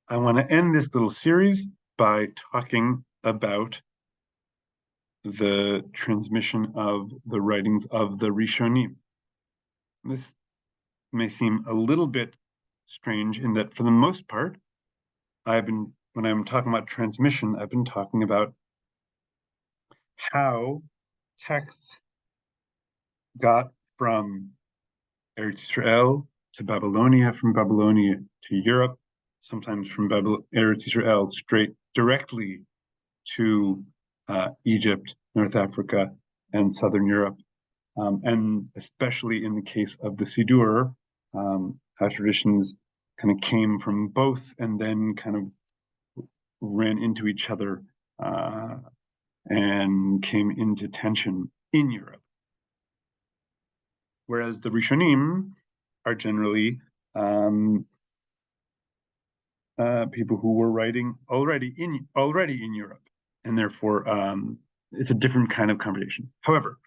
I want to end this little series by talking about the transmission of the writings of the Rishonim. This may seem a little bit strange in that, for the most part, when I'm talking about transmission, I've been talking about how texts got from Eretz Israel to Babylonia, from Babylonia to Europe, sometimes from Eretz Israel straight directly to Egypt, North Africa, and Southern Europe. And especially in the case of the Siddur, how traditions kind of came from both and then kind of ran into each other and came into tension in Europe. Whereas the Rishonim are generally people who were writing already in Europe, and therefore it's a different kind of conversation. However,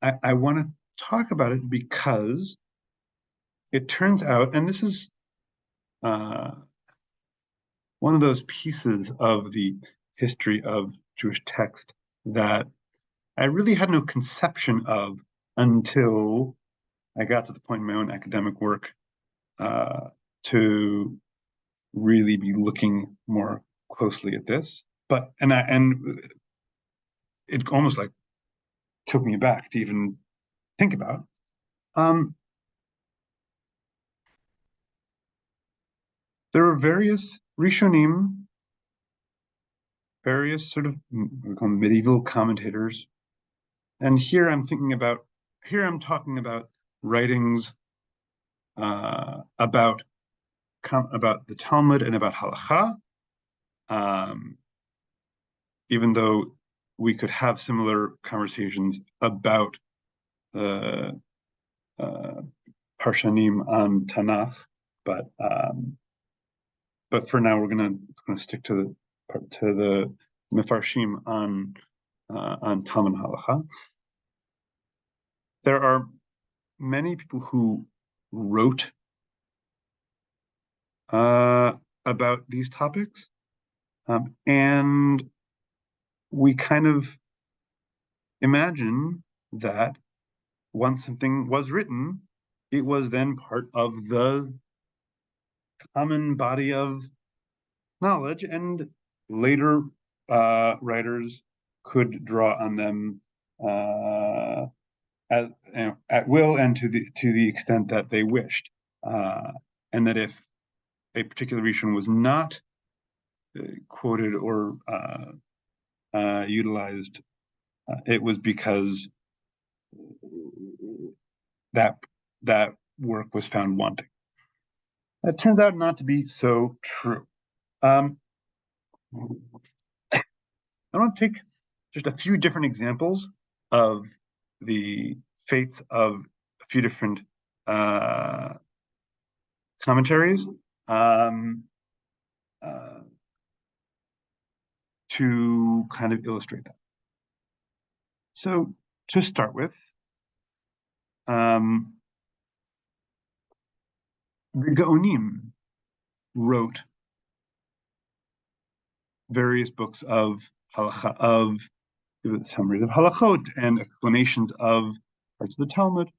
I want to talk about it because it turns out, and this is one of those pieces of the history of Jewish text that I really had no conception of until I got to the point in my own academic work to really be looking more closely at this. And it almost like took me back to even think about. There are various Rishonim, various sort of we call them medieval commentators, and here I'm talking about writings about the Talmud and about Halacha, even though we could have similar conversations about the Parshanim on Tanakh, but for now we're going to stick to the Mefarshim on Talmud Halacha. There are many people who wrote about these topics, and we kind of imagine that once something was written, it was then part of the common body of knowledge, and later writers could draw on them at will and to the extent that they wished, and that if a particular Rishon was not quoted or utilized, it was because that work was found wanting. That turns out not to be so true. I want to take just a few different examples of the fates of a few different commentaries to kind of illustrate that. So to start with, the Gaonim wrote various books of halacha, of summaries of halachot and explanations of parts of the Talmud.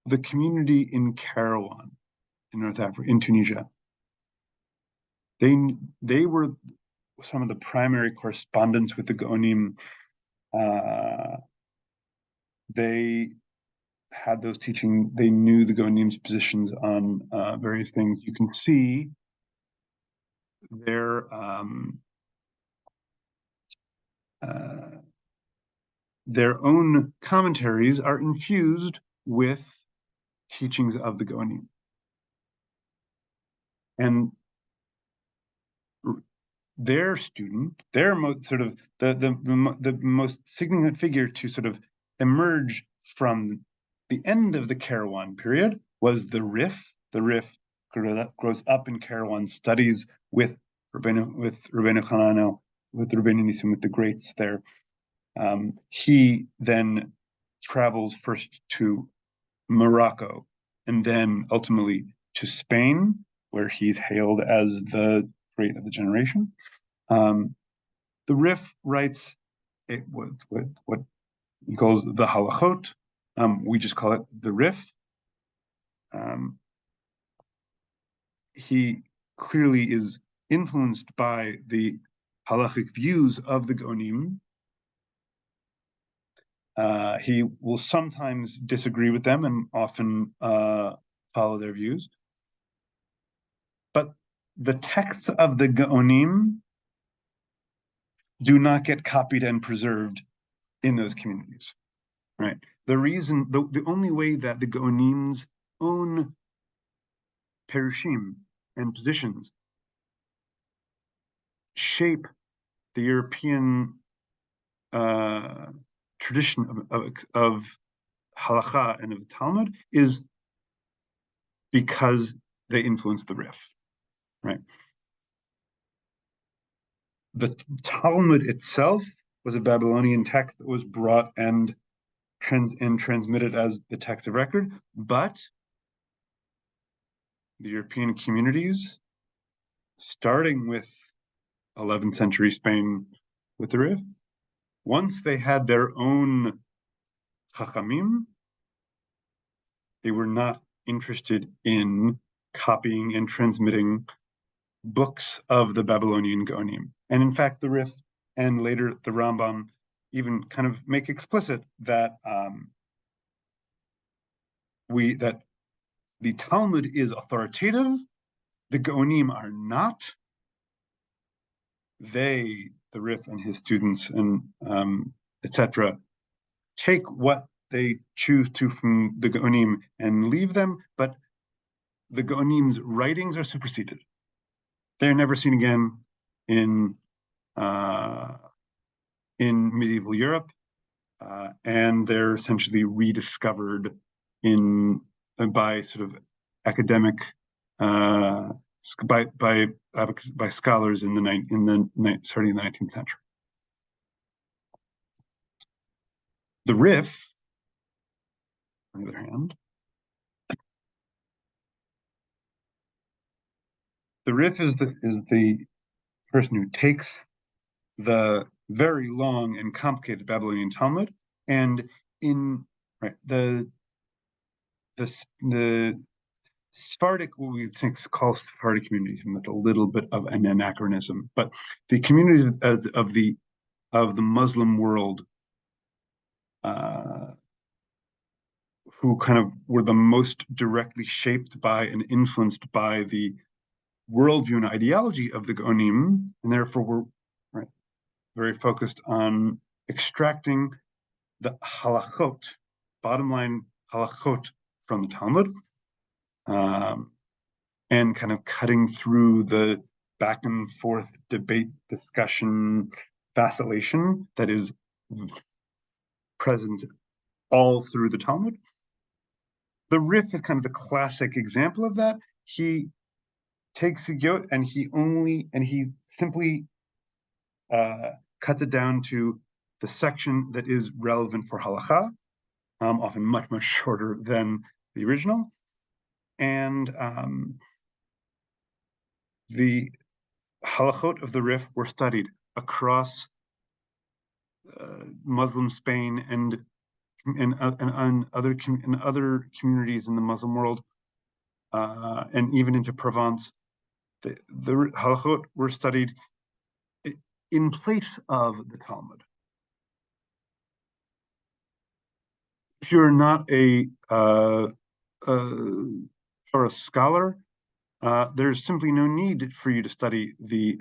The community in Kairouan, in North Africa, in Tunisia, they were some of the primary correspondents with the Gaonim. They had those teaching. They knew the Gaonim's positions on various things. You can see their own commentaries are infused with teachings of the Gaonim. And their student, their sort of the most significant figure to sort of emerge from the end of the Kairouan period was the Rif. The Rif grows up in Kairouan, studies with Rabbeinu Hananel, with Rabbeinu Nissim, with the greats there. He then travels first to Morocco, and then ultimately to Spain, where he's hailed as the great of the generation. The Rif writes what he calls the halachot. We just call it the Rif. He clearly is influenced by the halachic views of the Gaonim. He will sometimes disagree with them and often follow their views. But the texts of the Gaonim do not get copied and preserved in those communities, right? The only way that the Gaonim's own perushim and positions shape the European tradition of halacha and of Talmud is because they influence the Rif, right? The Talmud itself was a Babylonian text that was brought and transmitted as the text of record, but the European communities, starting with 11th century Spain with the Rif, once they had their own chachamim, they were not interested in copying and transmitting books of the Babylonian Gaonim. And in fact, the Rif and later the Rambam even kind of make explicit that that the Talmud is authoritative, the Gaonim are not. They, the Rif and his students and etc., take what they choose to from the Gaonim and leave them, but the Gaonim's writings are superseded. They're never seen again in medieval Europe, and they're essentially rediscovered by sort of academic by scholars starting in the 19th century. The Rif, on the other hand, the Rif is the person who takes the very long and complicated Babylonian Talmud, and in the Sephardic, what we think call Sephardic communities, and that's a little bit of an anachronism, but the communities of the Muslim world, who kind of were the most directly shaped by and influenced by the worldview and ideology of the Gaonim, and therefore were very focused on extracting the halachot, bottom line halachot from the Talmud, and kind of cutting through the back and forth debate, discussion, vacillation that is present all through the Talmud. The Rif is kind of the classic example of that. He takes a yot and he simply cuts it down to the section that is relevant for halacha, often much, much shorter than the original. And the halachot of the Rif were studied across Muslim Spain and other communities in the Muslim world, and even into Provence. The halachot were studied in place of the Talmud. If you're not a scholar, there's simply no need for you to study the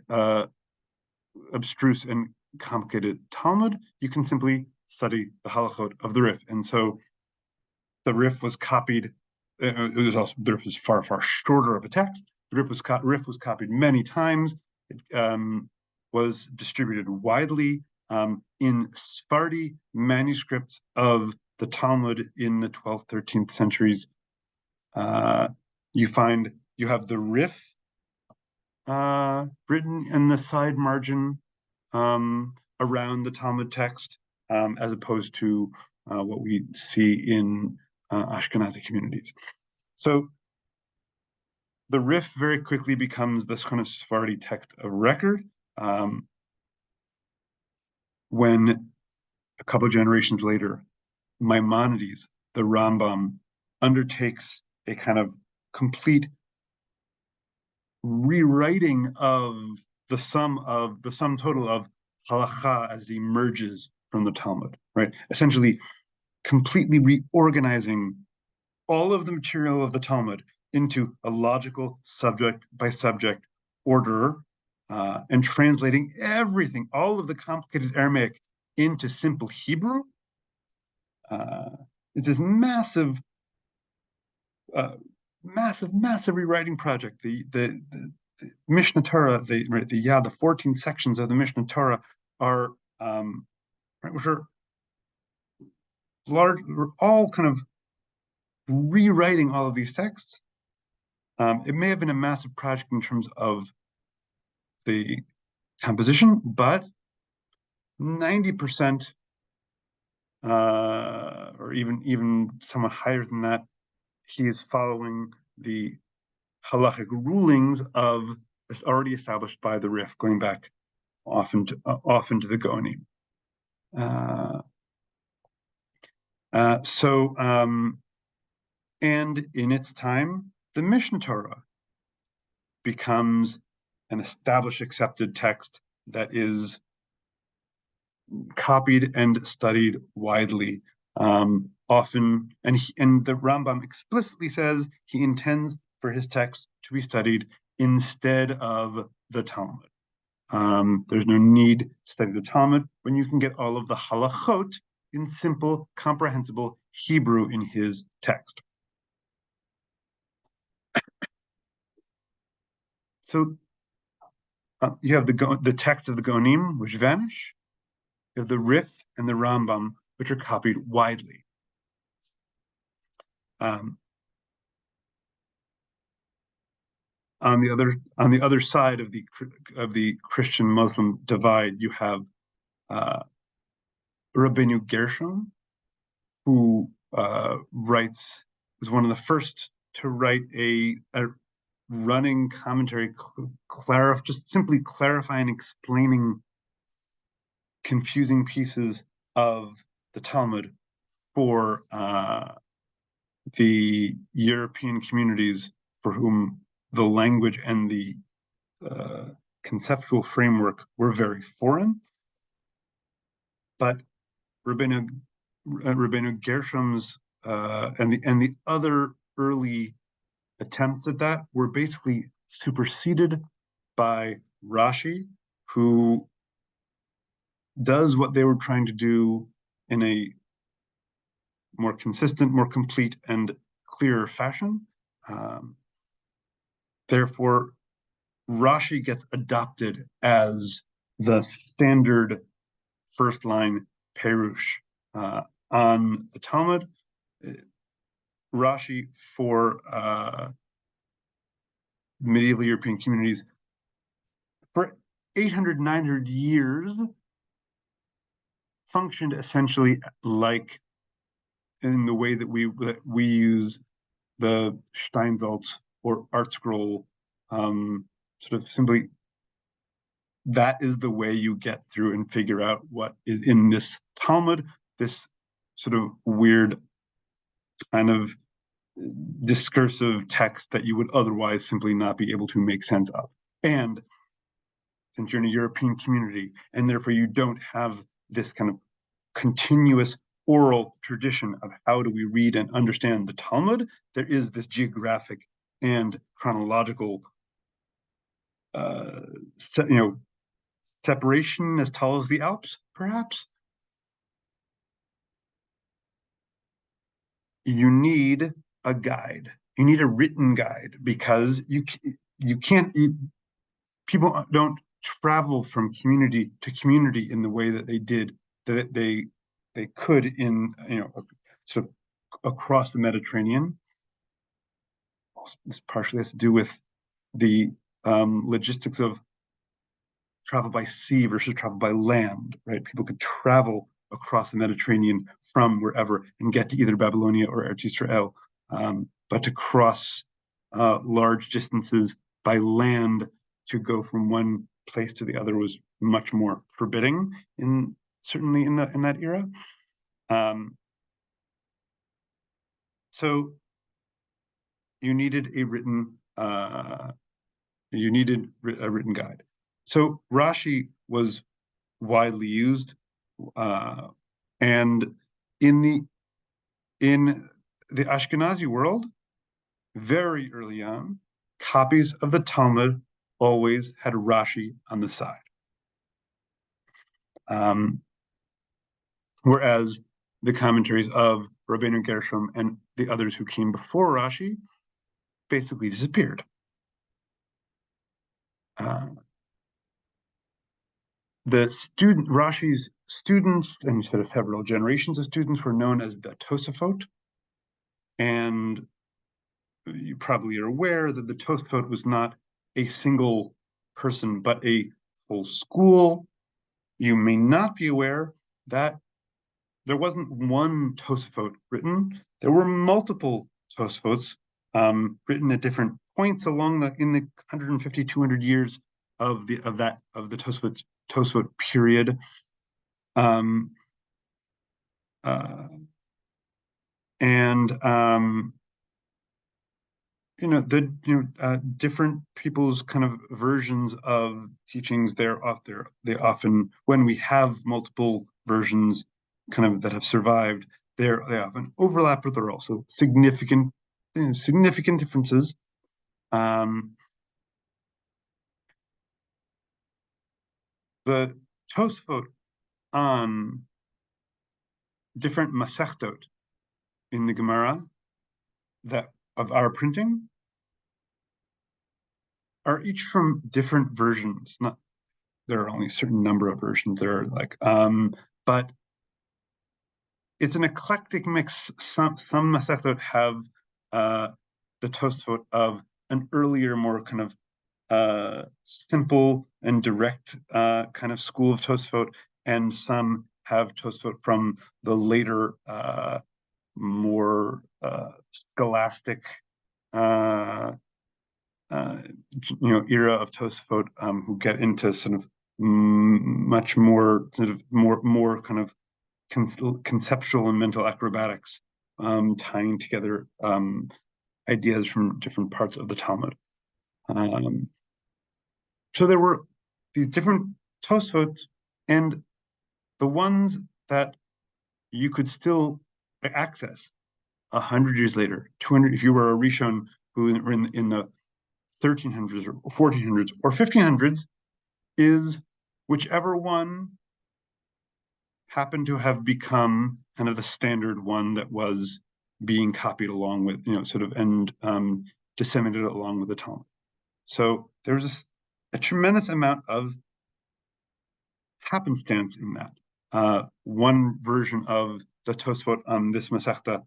abstruse and complicated Talmud. You can simply study the halachot of the Rif. And so the Rif was copied. The Rif is far, far shorter of a text. The Rif was copied many times. It was distributed widely in Sephardi manuscripts of the Talmud in the 12th, 13th centuries. You have the Rif written in the side margin around the Talmud text, as opposed to what we see in Ashkenazi communities. So the Rif very quickly becomes this kind of Sephardi text of record. When a couple of generations later, Maimonides, the Rambam, undertakes a kind of complete rewriting of the sum total of halacha as it emerges from the Talmud, right? Essentially, completely reorganizing all of the material of the Talmud into a logical subject by subject order, and translating everything, all of the complicated Aramaic, into simple Hebrew. It's this massive rewriting project. The Mishnah Torah, the 14 sections of the Mishnah Torah are which are large, we're all kind of rewriting all of these texts. It may have been a massive project in terms of the composition, but 90%, or even somewhat higher than that, he is following the halachic rulings of this already established by the Rif, going back often to the Gaonim. And in its time, the Mishnah Torah becomes an established, accepted text that is copied and studied widely. Often, and the Rambam explicitly says he intends for his text to be studied instead of the Talmud. There's no need to study the Talmud when you can get all of the halachot in simple, comprehensible Hebrew in his text. So you have the text of the Gaonim, which vanish. You have the Rif and the Rambam, which are copied widely. On the other side of the Christian-Muslim divide, you have Rabbeinu Gershom, who was one of the first to write a running commentary, just simply clarifying, explaining confusing pieces of the Talmud for the European communities for whom the language and the conceptual framework were very foreign. But Rabbeinu Gershom's and the other early attempts at that were basically superseded by Rashi, who does what they were trying to do in a more consistent, more complete, and clearer fashion. Therefore, Rashi gets adopted as the standard first line Perush on the Talmud. Rashi for medieval European communities for 800, 900 years functioned essentially like in the way that we use the Steinsaltz or Art Scroll, sort of simply that is the way you get through and figure out what is in this Talmud, this sort of weird kind of discursive text that you would otherwise simply not be able to make sense of. And since you're in a European community, and therefore you don't have this kind of continuous oral tradition of how do we read and understand the Talmud, there is this geographic and chronological separation as tall as the Alps, perhaps. You need a guide. You need a written guide, because you can't. People don't travel from community to community in the way that they did, that they could in sort of across the Mediterranean. This partially has to do with the logistics of travel by sea versus travel by land, right? People could travel across the Mediterranean from wherever and get to either Babylonia or Eretz Israel, but to cross large distances by land to go from one place to the other was much more forbidding certainly in that era. So you needed a written guide. So Rashi was widely used, and in the Ashkenazi world, very early on, copies of the Talmud always had Rashi on the side. Whereas the commentaries of Rabbeinu Gershom and the others who came before Rashi basically disappeared. Rashi's students, and sort of several generations of students, were known as the Tosafot, and you probably are aware that the Tosafot was not a single person, but a whole school. You may not be aware that there wasn't one Tosafot written. There were multiple Tosafots written at different points in the 150, 200 years of the Tosafot period. Different people's kind of versions of teachings. They often, when we have multiple versions kind of that have survived, they often overlap, but there are also significant differences. The Tosfot on different Masechtot in the Gemara that of our printing are each from different versions. There are only a certain number of versions. There are but it's an eclectic mix. Some Masechtot have the Tosfot of an earlier, more kind of simple and direct kind of school of Tosfot, and some have Tosfot from the later, more scholastic, era of Tosfot, who get into sort of much more kind of conceptual and mental acrobatics, tying together ideas from different parts of the Talmud. So there were these different Tosfot, and the ones that you could still access 100 years later, 200, if you were a Rishon who were in the 1300s or 1400s or 1500s, is whichever one happened to have become kind of the standard one that was being copied along with, and disseminated along with the Talmud. So there's a tremendous amount of happenstance in that. One version of the Tosfot on this Masechta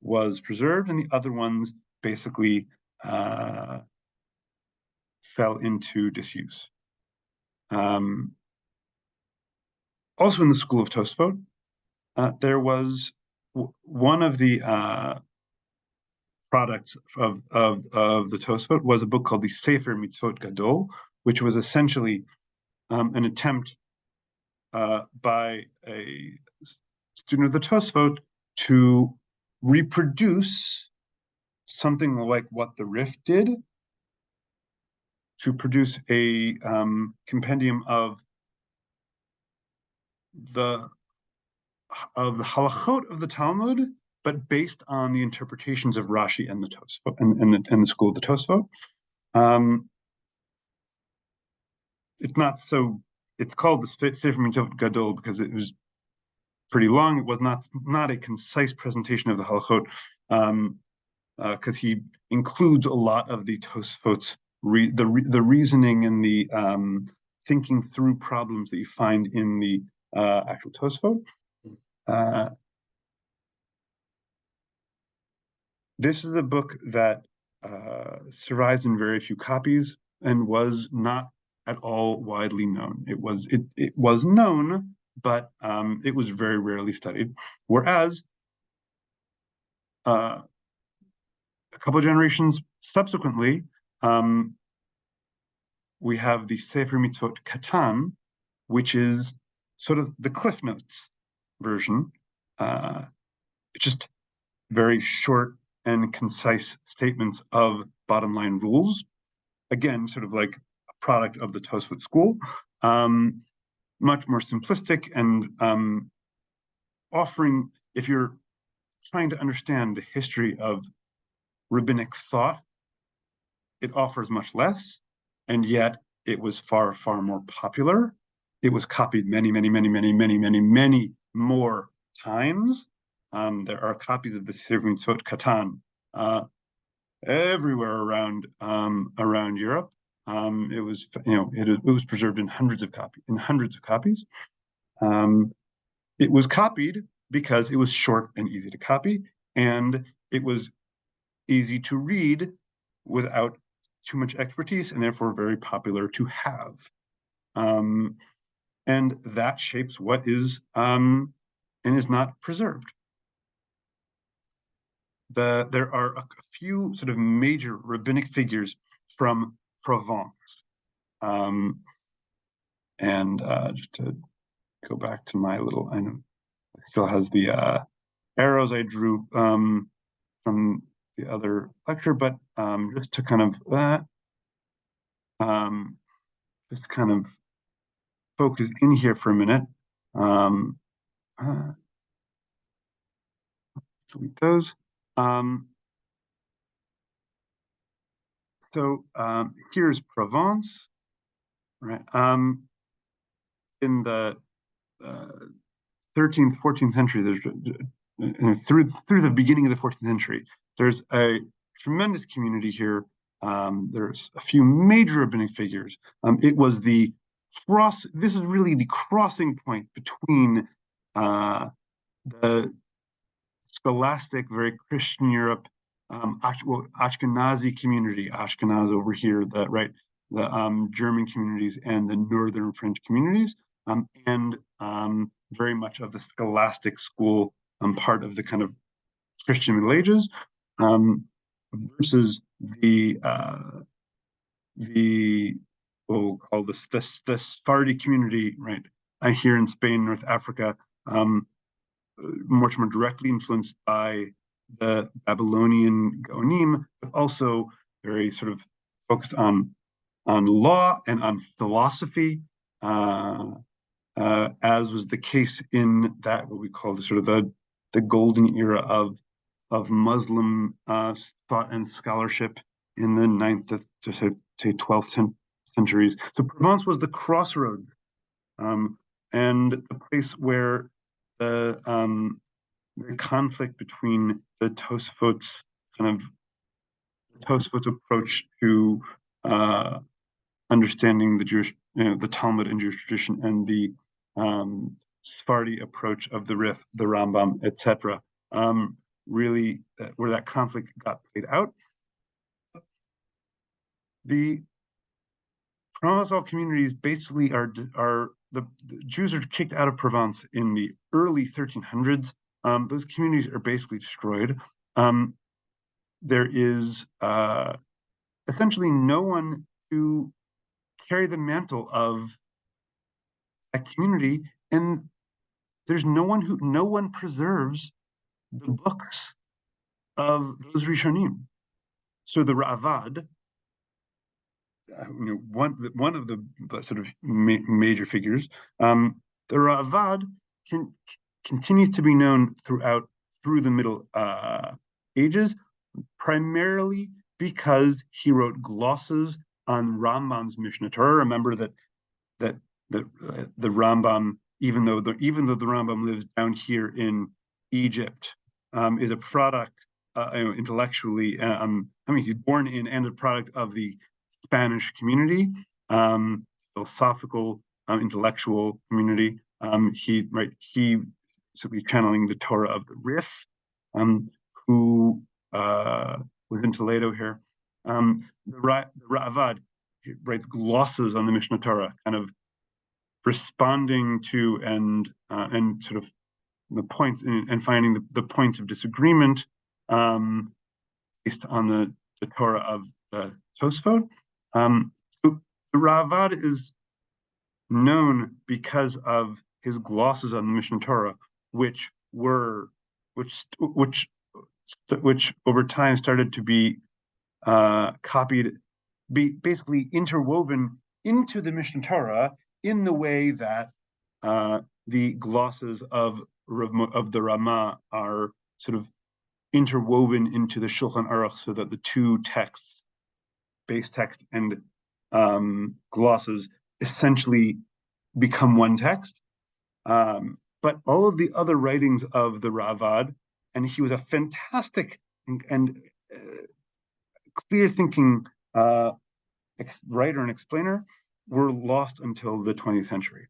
was preserved, and the other ones basically fell into disuse. Also in the school of Tosfot, there was one of the products of the Tosfot was a book called the Sefer Mitzvot Gadol, which was essentially an attempt by a student of the Tosfot to reproduce something like what the Rif did, to produce a compendium of the halachot of the Talmud, but based on the interpretations of Rashi and the Tosfot and the school of the Tosfot. It's not so. It's called the Sefer Mitzvot Gadol because it was pretty long. It was not a concise presentation of the halachot, because he includes a lot of the Tosfot's the reasoning and the thinking through problems that you find in the actual Tosfot. This is a book that survives in very few copies and was not at all widely known. It was known, but it was very rarely studied. Whereas a couple of generations subsequently, we have the Sefer Mitzvot Katan, which is sort of the Cliff Notes version. Just very short and concise statements of bottom line rules. Again, sort of like a product of the Tosfot school, much more simplistic and offering, if you're trying to understand the history of rabbinic thought, it offers much less, and yet it was far, far more popular. It was copied many, many, many, many, many, many, many more times. There are copies of the Sefer Mitzvot Katan everywhere around Europe. It was, it was preserved in hundreds of copies. It was copied because it was short and easy to copy, and it was easy to read without too much expertise, and therefore very popular to have. And that shapes what is and is not preserved. There are a few sort of major rabbinic figures from Provence. And just to go back to my little, I know it still has the arrows I drew from the other lecture, but just to kind of focus in here for a minute. Delete those. So here's Provence, right? In the 13th, 14th century, through the beginning of the 14th century, there's a tremendous community here. There's a few major rabbinic figures. It was this is really the crossing point between the scholastic, very Christian Europe, Ashkenazi community, Ashkenaz over here, the German communities and the northern French communities, and very much of the scholastic school, part of the kind of Christian Middle Ages, versus we'll call this the Sephardi community, right? Here in Spain, North Africa, much more directly influenced by the Babylonian Gaonim, but also very sort of focused on law and on philosophy, as was the case in that what we call the sort of the golden era of Muslim thought and scholarship in the 9th to say 12th centuries. So Provence was the crossroads, and the place where the conflict between the Tosfot's approach to understanding the Jewish, the Talmud and Jewish tradition, and the Sephardi approach of the Rif, the Rambam, etc. Really, where that conflict got played out. The Provençal communities basically are the Jews are kicked out of Provence in the early 1300s. Those communities are basically destroyed. There is essentially no one to carry the mantle of that community, and there's no one preserves the books of those Rishonim. So the Ra'avad, one of the sort of major figures, the Ra'avad continues to be known through the Middle Ages, primarily because he wrote glosses on Rambam's Mishnah Torah. Remember that the Rambam, even though the Rambam lives down here in Egypt, is a product intellectually. He's born in and a product of the Spanish community, philosophical, intellectual community. He basically channeling the Torah of the Rif, who was in Toledo here. The Ra'avad writes glosses on the Mishnah Torah, kind of responding to and sort of the points and finding the points of disagreement based on the Torah of the Tosfot. So the Ravad is known because of his glosses on the Mishnah Torah, which over time started to be copied, basically interwoven into the Mishnah Torah in the way that the glosses of the Ramah are sort of interwoven into the Shulchan Aruch, so that the two texts, base text and glosses, essentially become one text. But all of the other writings of the Ravad, and he was a fantastic and clear-thinking writer and explainer, were lost until the 20th century.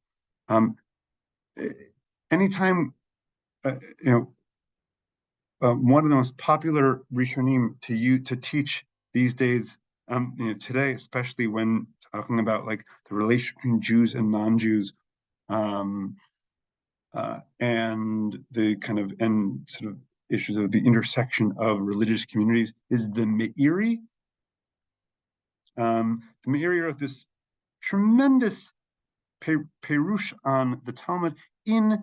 Anytime, one of the most popular Rishonim to teach these days, today, especially when talking about like the relation between Jews and non-Jews, and the kind of and sort of issues of the intersection of religious communities, is the Meiri. The Meiri wrote this tremendous perush on the Talmud in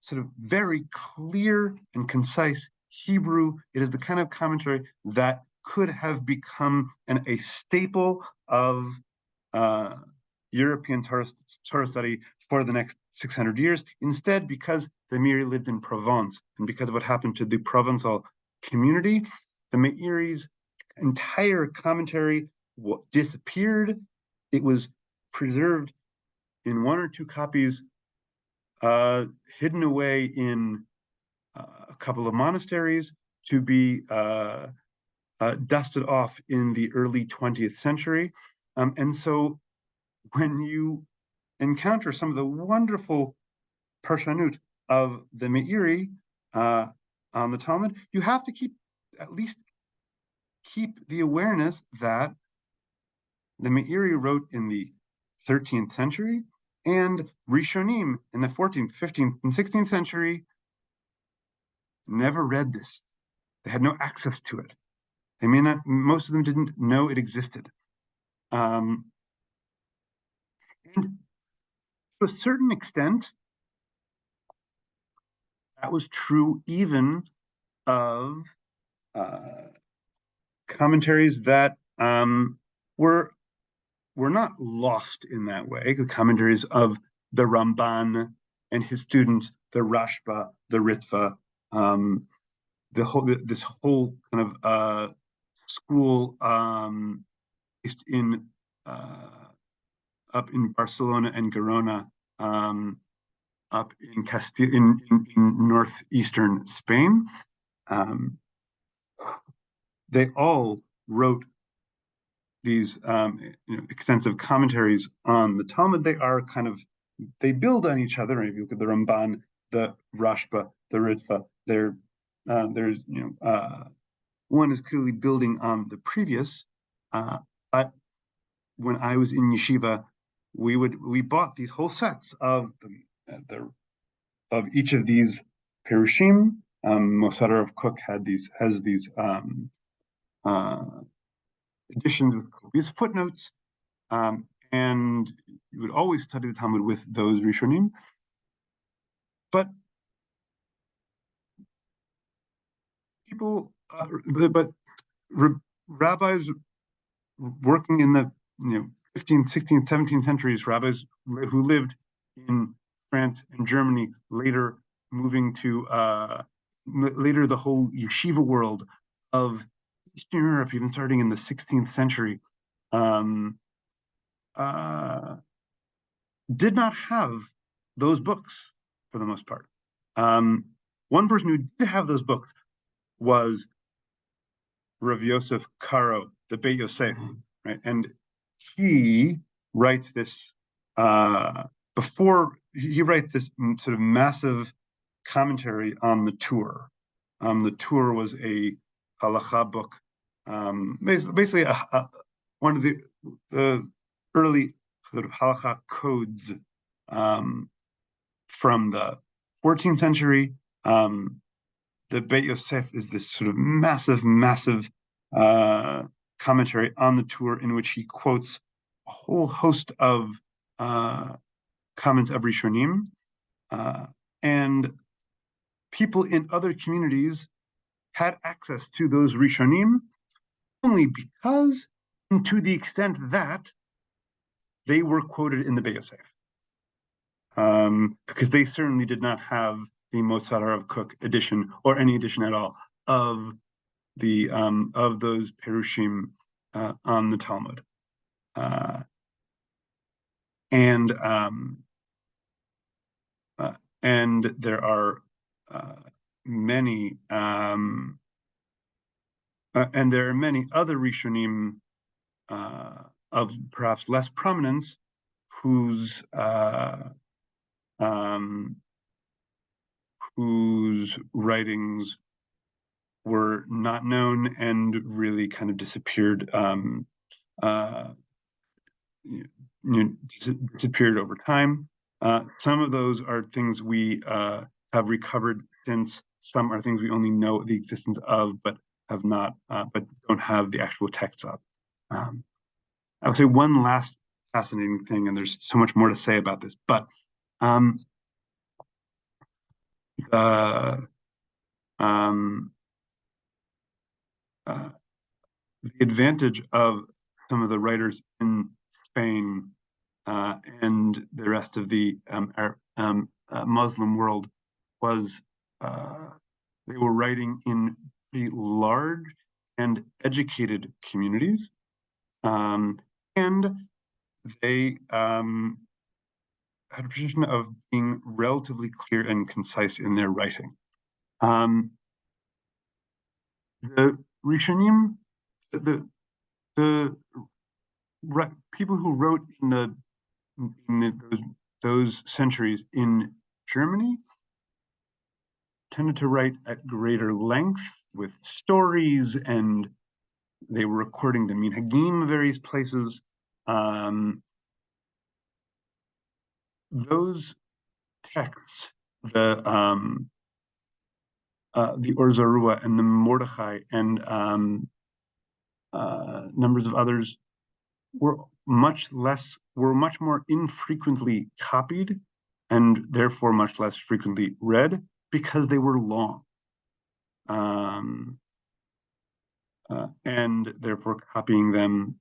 sort of very clear and concise Hebrew. It is the kind of commentary that could have become a staple of European Torah study for the next 600 years. Instead, because the Meiri lived in Provence and because of what happened to the Provençal community, the Meiri's entire commentary disappeared. It was preserved in one or two copies, hidden away in a couple of monasteries, to be dusted off in the early 20th century. And so when you encounter some of the wonderful parshanut of the Meiri on the Talmud, you have to at least keep the awareness that the Meiri wrote in the 13th century, and Rishonim in the 14th, 15th, and 16th century never read this. They had no access to it. They may not, most of them didn't know it existed. And to a certain extent, that was true even of commentaries that were not lost in that way. The commentaries of the Ramban and his students, the Rashba, the Ritva, this whole kind of school based in up in Barcelona and Girona, up in in northeastern Spain. They all wrote these extensive commentaries on the Talmud. They build on each other. If you look at the Ramban, the Rashba, the Ritva, there's one is clearly building on the previous. But when I was in yeshiva, we bought these whole sets of each of these perushim. Mosader of Cook has these editions with copious footnotes, and you would always study the Talmud with those Rishonim. But rabbis working in the 15th, 16th, 17th centuries, rabbis who lived in France and Germany, later moving to later the whole yeshiva world of Eastern Europe, even starting in the 16th century, did not have those books for the most part. One person who did have those books was Rav Yosef Karo, the Beit Yosef, right? And he writes this before he writes this sort of massive commentary on the Tur. The Tur was a halacha book, basically one of the early sort of halacha codes from the 14th century. The Beit Yosef is this sort of massive, massive commentary on the Tur in which he quotes a whole host of comments of Rishonim, and people in other communities had access to those Rishonim only because, and to the extent that, they were quoted in the Beit Yosef. Because they certainly did not have the Motzar Rav Kook edition or any edition at all of the of those Perushim on the Talmud, and there are many and there are many other Rishonim of perhaps less prominence whose writings were not known and really kind of disappeared disappeared over time. Some of those are things we have recovered since. Some are things we only know the existence of, but have not, but don't have the actual texts of. I would say one last fascinating thing, and there's so much more to say about this, but the advantage of some of the writers in Spain and the rest of the Muslim world was they were writing in pretty large and educated communities, and they had a tradition of being relatively clear and concise in their writing. The Rishonim, the people who wrote in those centuries in Germany tended to write at greater length with stories, and they were recording the minhagim of various places. Those texts, the Or Zarua and the Mordechai and numbers of others were much more infrequently copied and therefore much less frequently read because they were long. And therefore copying them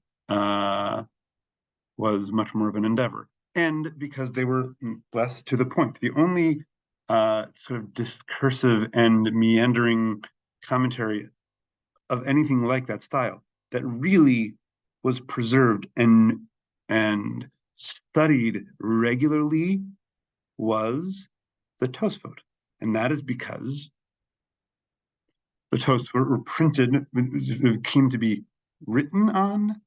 was much more of an endeavor. And because they were less to the point. The only sort of discursive and meandering commentary of anything like that style that really was preserved and studied regularly was the Tosfot. And that is because the Tosfot were printed, came to be written on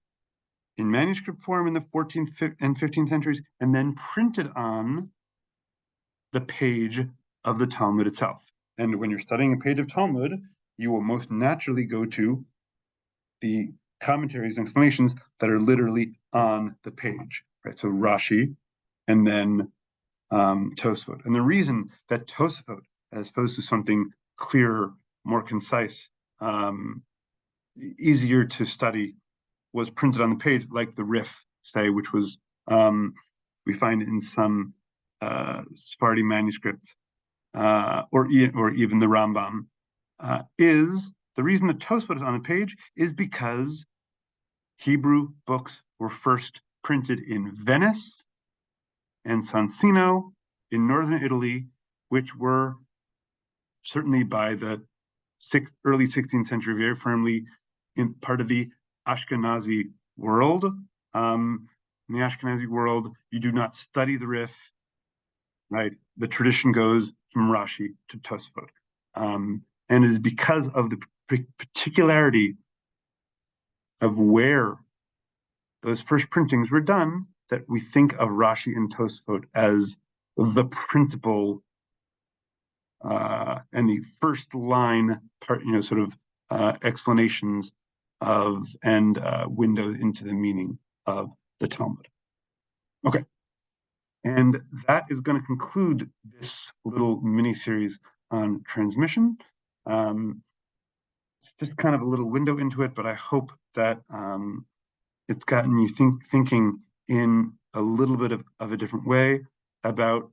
in manuscript form in the 14th and 15th centuries, and then printed on the page of the Talmud itself. And when you're studying a page of Talmud, you will most naturally go to the commentaries and explanations that are literally on the page, right? So Rashi, and then Tosfot. And the reason that Tosfot, as opposed to something clearer, more concise, easier to study, was printed on the page, like the Rif, say, which was we find in some Sephardi manuscripts, or even the Rambam, is the reason the Tosfot is on the page is because Hebrew books were first printed in Venice and Soncino in northern Italy, which were certainly by the early 16th century very firmly in part of the Ashkenazi world. In the Ashkenazi world, you do not study the Rif, right? The tradition goes from Rashi to Tosfot. And it is because of the particularity of where those first printings were done that we think of Rashi and Tosfot as the principal and the first line part, sort of explanations of and windows into the meaning of the Talmud. Okay. And that is going to conclude this little mini-series on transmission. It's just kind of a little window into it, but I hope that it's gotten you thinking in a little bit of a different way about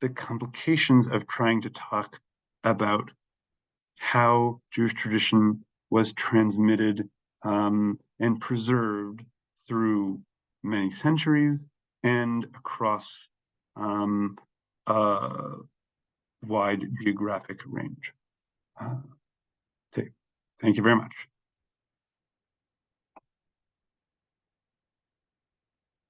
the complications of trying to talk about how Jewish tradition was transmitted and preserved through many centuries and across a wide geographic range. Thank you very much.